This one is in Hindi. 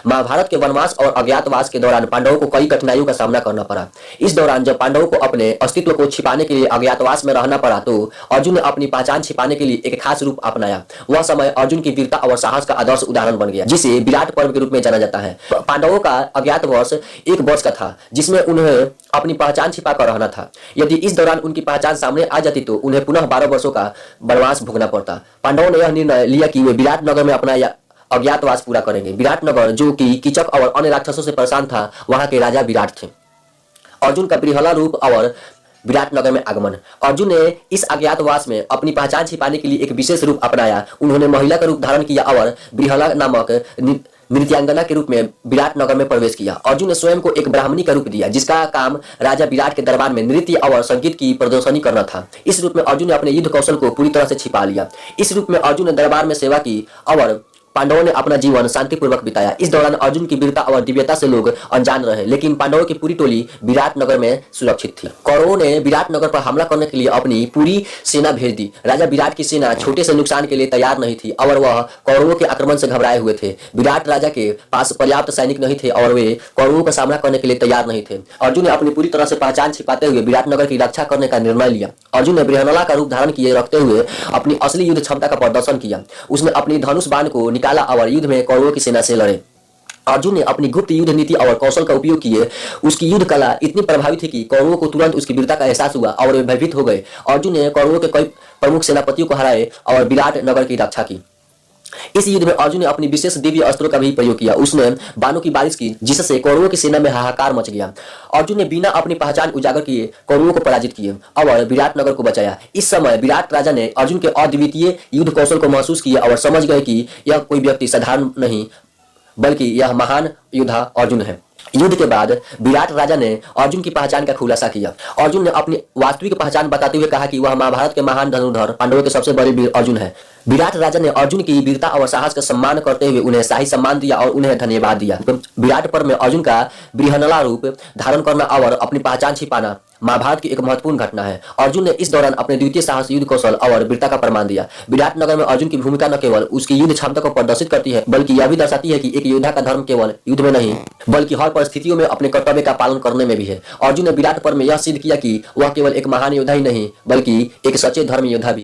महाभारत के वनवास और अज्ञातवास के दौरान पांडवों को कई कठिनाइयों का सामना करना पड़ा। इस दौरान जब पांडवों को अपने अस्तित्व को छिपाने के लिए अज्ञातवास में रहना पड़ा तो अर्जुन ने अपनी पहचान छिपाने के लिए एक खास रूप अपनाया। वह समय अर्जुन की वीरता और साहस का आदर्श उदाहरण बन गया, जिसे विराट पर्व के रूप में जाना जाता है। पांडवों का अज्ञातवास 1 वर्ष का था, जिसमें उन्हें अपनी पहचान छिपा कर रहना था। यदि इस दौरान उनकी पहचान सामने आ जाती तो उन्हें पुनः 12 वर्षों का वनवास भोगना पड़ता। पांडवों ने यह निर्णय लिया कि वे विराट नगर में अपना अज्ञातवास पूरा करेंगे। विराट नगर, जो कि कीचक और अन्य राक्षसों से परेशान था, वहां के राजा विराट थे। अर्जुन का बृहला रूप और विराट नगर में आगमन। अर्जुन ने इस अज्ञातवास में अपनी पहचान छिपाने के लिए एक विशेष रूप अपनाया। उन्होंने महिला का रूप धारण किया और बृहला नामक नृत्यांगना के रूप में विराट नगर में प्रवेश किया। अर्जुन ने स्वयं को एक ब्राह्मणी का रूप दिया, जिसका काम राजा विराट के दरबार में नृत्य और संगीत की प्रदर्शनी करना था। इस रूप में अर्जुन ने अपने युद्ध कौशल को पूरी तरह से छिपा लिया। इस रूप में अर्जुन ने दरबार में सेवा की और पांडवों ने अपना जीवन शांतिपूर्वक बिताया। इस दौरान अर्जुन की वीरता और दिव्यता से लोग अनजान रहे, लेकिन पांडवों की पूरी टोली विराट नगर में सुरक्षित थी। कौरवों ने विराट नगर पर हमला करने के लिए अपनी पूरी सेना भेज दी। राजा विराट की सेना छोटे से नुकसान के लिए तैयार नहीं थी और वह कौरवों के आक्रमण से घबराए हुए थे। विराट राजा के पास पर्याप्त सैनिक नहीं थे और वे कौरवों का सामना करने के लिए तैयार नहीं थे। अर्जुन ने अपनी पूरी तरह से पहचान छिपाते हुए विराट नगर की रक्षा करने का निर्णय लिया। अर्जुन ने बृहनला का रूप धारण किए रखते हुए अपनी असली युद्ध क्षमता का प्रदर्शन किया। उसने अपनी धनुष बाण को निकाला और युद्ध में कौरवों की सेना से लड़े। अर्जुन ने अपनी गुप्त युद्ध नीति और कौशल का उपयोग किए। उसकी युद्ध कला इतनी प्रभावी थी कि कौरवों को तुरंत उसकी वीरता का एहसास हुआ और वे भयभीत हो गए। अर्जुन ने कौरवों के कई प्रमुख सेनापतियों को हराए और विराट नगर की रक्षा की। इस युद्ध में अर्जुन ने अपनी विशेष दिव्य अस्त्रों का भी प्रयोग किया। उसने बाणों की बारिश की, जिससे कौरवों की सेना में हाहाकार मच गया। अर्जुन ने बिना अपनी पहचान उजागर किए कौरवों को पराजित किए और विराट नगर को बचाया। इस समय विराट राजा ने अर्जुन के अद्वितीय युद्ध कौशल को महसूस किया और समझ गए कि यह कोई व्यक्ति साधारण नहीं, बल्कि यह महान योद्धा अर्जुन है। युद्ध के बाद विराट राजा ने अर्जुन की पहचान का खुलासा किया। अर्जुन ने अपनी वास्तविक पहचान बताते हुए कहा कि वह महाभारत के महान धनुर्धर, पांडवों के सबसे बड़े वीर अर्जुन है। विराट राजा ने अर्जुन की वीरता और साहस का सम्मान करते हुए उन्हें शाही सम्मान दिया और उन्हें धन्यवाद दिया। विराट पर्व में अर्जुन का बृहनला रूप धारण करना और अपनी पहचान छिपाना महाभारत की एक महत्वपूर्ण घटना है। अर्जुन ने इस दौरान अपने द्वितीय साहस, युद्ध कौशल और वीरता का प्रमाण दिया। विराट नगर में अर्जुन की भूमिका न केवल उसकी युद्ध क्षमता को प्रदर्शित करती है, बल्कि यह भी दर्शाती है कि एक योद्धा का धर्म केवल युद्ध में नहीं, बल्कि हर परिस्थितियों में अपने कर्तव्य का पालन करने में भी है। अर्जुन ने विराट पर्व में यह सिद्ध किया कि वह केवल एक महान योद्धा ही नहीं, बल्कि एक सच्चे धर्म योद्धा भी।